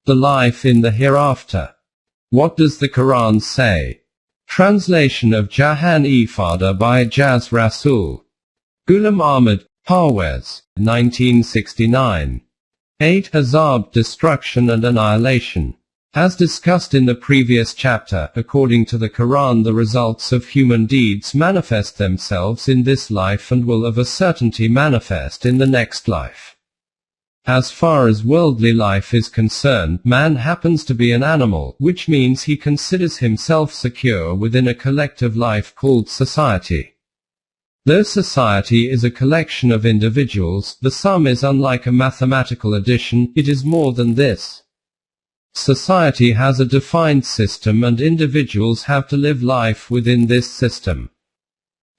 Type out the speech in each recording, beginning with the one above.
The life in the hereafter. What does the Quran say? Translation of Jahan Ifada by Jaz Rasul. Ghulam Ahmad, Parwez, 1969. 8. Azab, destruction and annihilation. As discussed in the previous chapter, according to the Quran, the results of human deeds manifest themselves in this life and will of a certainty manifest in the next life. As far as worldly life is concerned, man happens to be an animal, which means he considers himself secure within a collective life called society. Though society is a collection of individuals, the sum is unlike a mathematical addition, it is more than this. Society has a defined system and individuals have to live life within this system.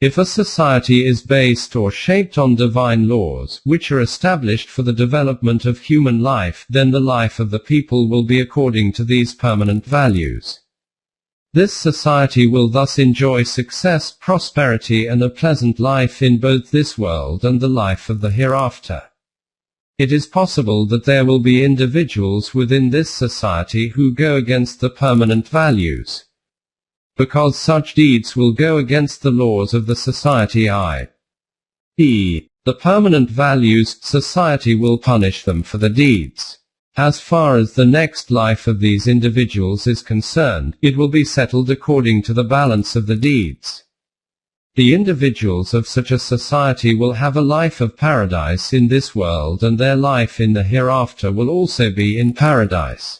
If a society is based or shaped on divine laws, which are established for the development of human life, then the life of the people will be according to these permanent values. This society will thus enjoy success, prosperity and a pleasant life in both this world and the life of the hereafter. It is possible that there will be individuals within this society who go against the permanent values, because such deeds will go against the laws of the society, i.e., the permanent values. Society will punish them for the deeds. As far as the next life of these individuals is concerned, it will be settled according to the balance of the deeds. The individuals of such a society will have a life of paradise in this world, and their life in the hereafter will also be in paradise.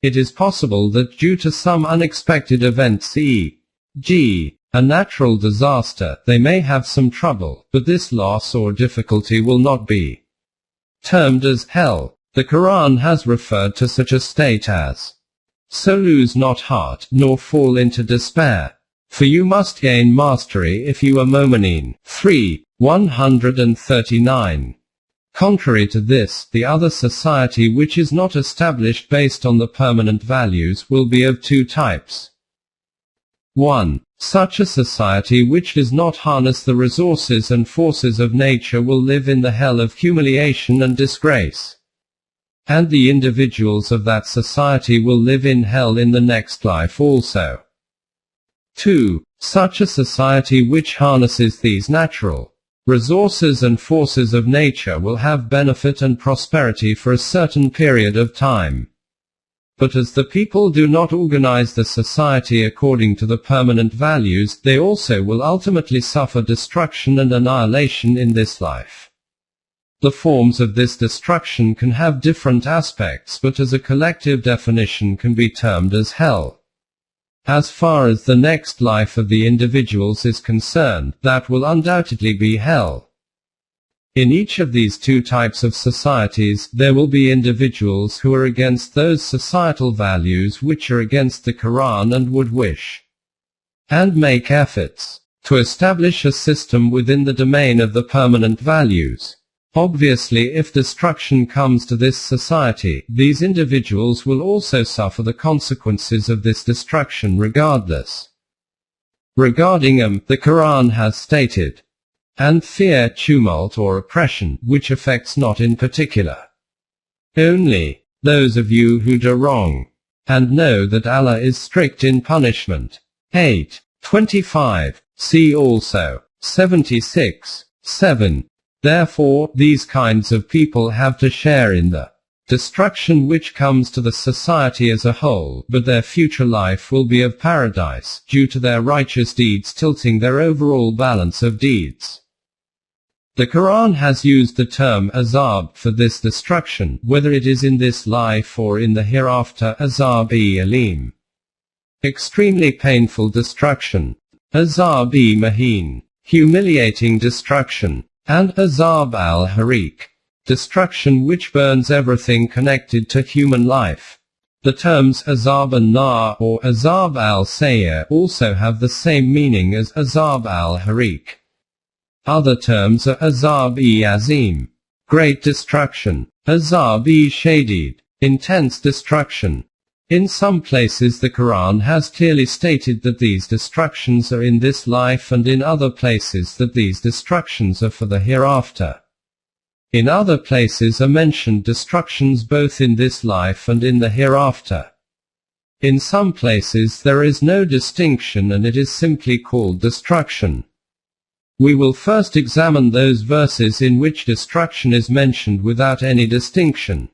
It is possible that due to some unexpected events, e.g., a natural disaster, they may have some trouble, but this loss or difficulty will not be termed as hell. The Quran has referred to such a state as, "So lose not heart, nor fall into despair, for you must gain mastery if you are mu'mineen." 3:139. Contrary to this, the other society which is not established based on the permanent values will be of two types. 1. Such a society which does not harness the resources and forces of nature will live in the hell of humiliation and disgrace. And the individuals of that society will live in hell in the next life also. 2. Such a society which harnesses these natural resources and forces of nature will have benefit and prosperity for a certain period of time. But as the people do not organize the society according to the permanent values, they also will ultimately suffer destruction and annihilation in this life. The forms of this destruction can have different aspects, but as a collective definition can be termed as hell. As far as the next life of the individuals is concerned, that will undoubtedly be hell. In each of these two types of societies, there will be individuals who are against those societal values which are against the Quran and would wish and make efforts to establish a system within the domain of the permanent values. Obviously, if destruction comes to this society, these individuals will also suffer the consequences of this destruction regardless. Regarding them, the Quran has stated, "And fear, tumult or oppression, which affects not in particular only those of you who do wrong, and know that Allah is strict in punishment." 8:25. See also 76:7. Therefore, these kinds of people have to share in the destruction which comes to the society as a whole, but their future life will be of paradise, due to their righteous deeds tilting their overall balance of deeds. The Quran has used the term azab for this destruction, whether it is in this life or in the hereafter. Azab-e-alim, extremely painful destruction; azab-e-mahin, humiliating destruction; and azab al-hariq, destruction which burns everything connected to human life. The terms azab an-nar or azab al-sayr also have the same meaning as azab al-hariq. Other terms are azab-e-azim, great destruction; azab-e-shadid, intense destruction. In some places the Quran has clearly stated that these destructions are in this life, and in other places that these destructions are for the hereafter. In other places are mentioned destructions both in this life and in the hereafter. In some places there is no distinction and it is simply called destruction. We will first examine those verses in which destruction is mentioned without any distinction.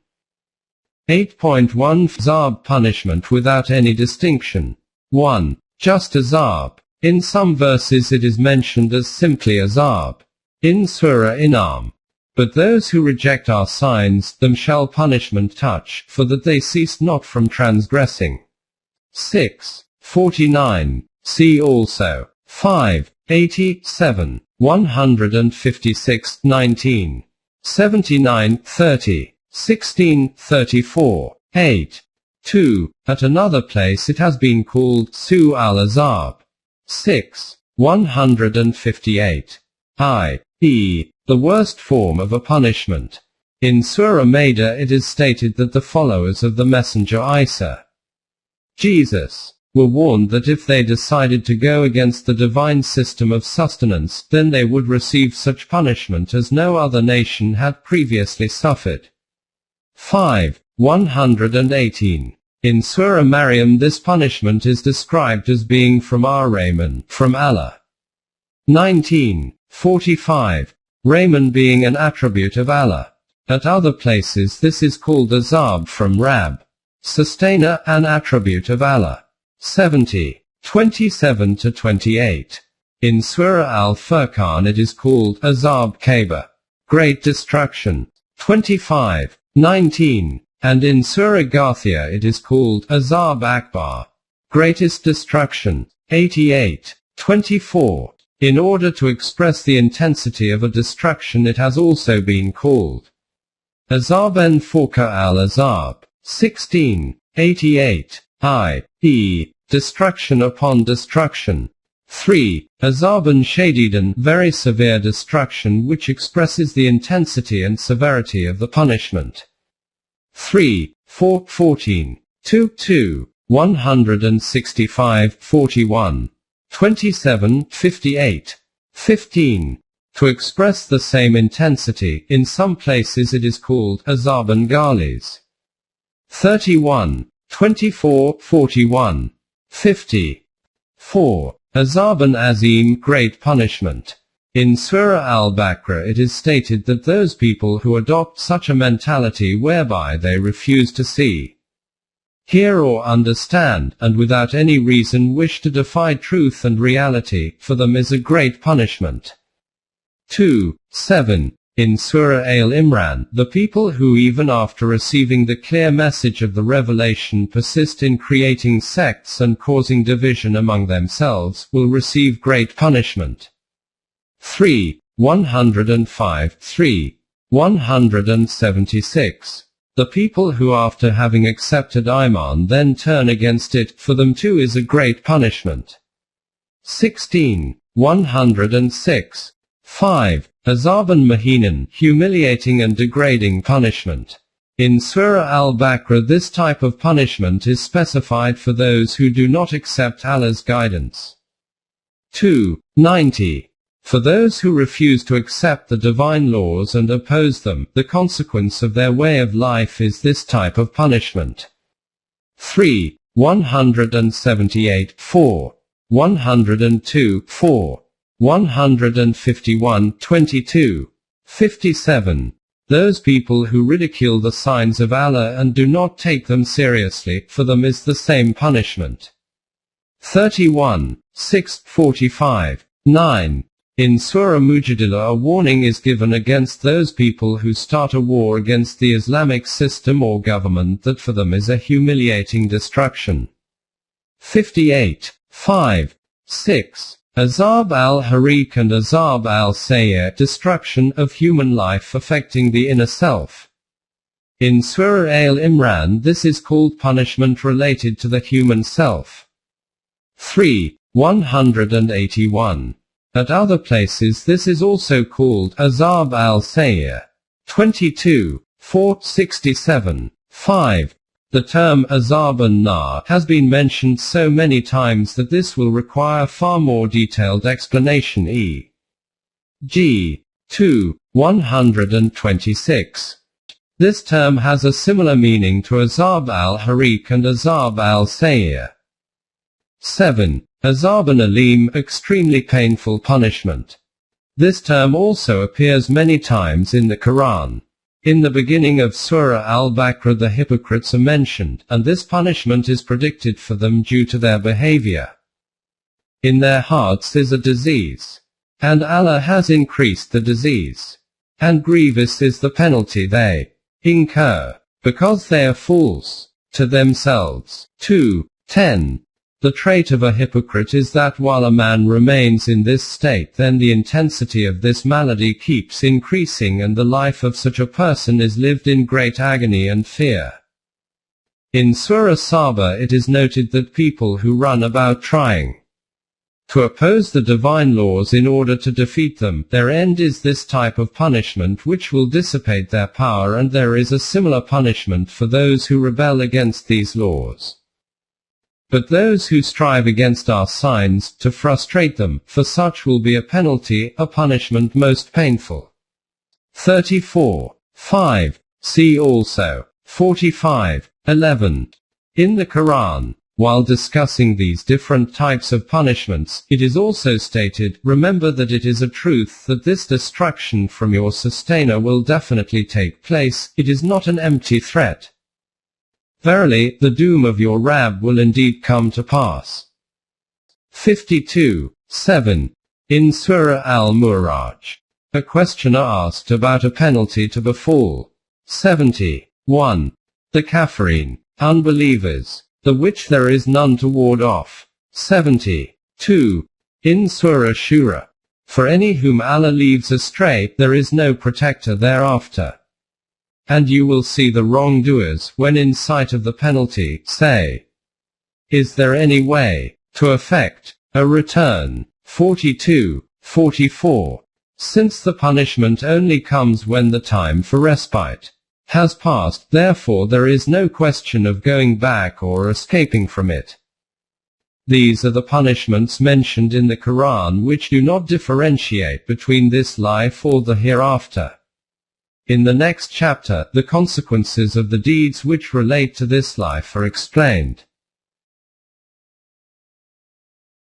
8.1 Azab, punishment without any distinction. 1. Just Azab. In some verses it is mentioned as simply Azab. In Surah Inam. But those who reject our signs, them shall punishment touch, for that they ceased not from transgressing. 6:49. See also 5:87, 156:19, 79:30, 16:34, 8:2. At another place it has been called Su al-Azab. 6:158. i.e., the worst form of a punishment. In Surah Maida it is stated that the followers of the Messenger Isa, Jesus, were warned that if they decided to go against the divine system of sustenance, then they would receive such punishment as no other nation had previously suffered. 5:118. In Surah Maryam this punishment is described as being from Ar-Rahman, from Allah. 19:45. Rahman being an attribute of Allah. At other places this is called Azab from Rab, Sustainer, an attribute of Allah. 70:27-28. In Surah Al-Furqan it is called Azab Kaba, great destruction. 25:19. And in Surah Ghafir it is called Azab Akbar, greatest destruction. 88:24. In order to express the intensity of a destruction it has also been called Azab en Fawqa al-Azab. 16:88. i.e., destruction upon destruction. 3. Azaban Shadidan, very severe destruction which expresses the intensity and severity of the punishment. 3:14. 2:2. 165:41. 27:58. 15. To express the same intensity, in some places it is called Azaban Galis. 31:24-41. 50. 4. Azaban Azim, great punishment. In Surah Al-Baqarah it is stated that those people who adopt such a mentality whereby they refuse to see, hear or understand, and without any reason wish to defy truth and reality, for them is a great punishment. 2:7. In Surah Al-Imran, the people who even after receiving the clear message of the revelation persist in creating sects and causing division among themselves, will receive great punishment. 3:105-3. 176. The people who after having accepted Iman then turn against it, for them too is a great punishment. 16:106. 5. Azaban Mahinan, humiliating and degrading punishment. In Surah Al-Baqarah this type of punishment is specified for those who do not accept Allah's guidance. 2:90. For those who refuse to accept the divine laws and oppose them, the consequence of their way of life is this type of punishment. 3:178-4. 102-4. 151-22. 57. Those people who ridicule the signs of Allah and do not take them seriously, for them is the same punishment. 31:6-45. 9. In Surah Mujadila a warning is given against those people who start a war against the Islamic system or government, that for them is a humiliating destruction. 58:5. 6. Azab al-Harik and Azab al-Sayyir, destruction of human life affecting the inner self. In Surah Al-Imran this is called punishment related to the human self. 3:181. At other places this is also called Azab al-Sayyir. 22:467. 5. The term Azab an-Nar has been mentioned so many times that this will require far more detailed explanation, e.g. 2. 126. This term has a similar meaning to azab al-Harik and azab al-Sayir. 7. Azab al-Alim, extremely painful punishment. This term also appears many times in the Quran. In the beginning of Surah Al-Baqarah the hypocrites are mentioned, and this punishment is predicted for them due to their behavior. In their hearts is a disease, and Allah has increased the disease, and grievous is the penalty they incur, because they are fools to themselves. 2:10. The trait of a hypocrite is that while a man remains in this state, then the intensity of this malady keeps increasing, and the life of such a person is lived in great agony and fear. In Surah Saba it is noted that people who run about trying to oppose the divine laws in order to defeat them, their end is this type of punishment which will dissipate their power, and there is a similar punishment for those who rebel against these laws. But those who strive against our signs, to frustrate them, for such will be a penalty, a punishment most painful. 34:5. See also 45:11. In the Quran, while discussing these different types of punishments, it is also stated, remember that it is a truth that this destruction from your sustainer will definitely take place, it is not an empty threat. Verily, the doom of your Rabb will indeed come to pass. 52:7. In Surah Al-Muraj, a questioner asked about a penalty to befall 71. The Kafirin, unbelievers, the which there is none to ward off. 72. In Surah Shura, for any whom Allah leaves astray, there is no protector thereafter. And you will see the wrongdoers, when in sight of the penalty, say, is there any way to effect a return? 42:44. Since the punishment only comes when the time for respite has passed, therefore there is no question of going back or escaping from it. These are the punishments mentioned in the Quran which do not differentiate between this life or the hereafter. In the next chapter, the consequences of the deeds which relate to this life are explained.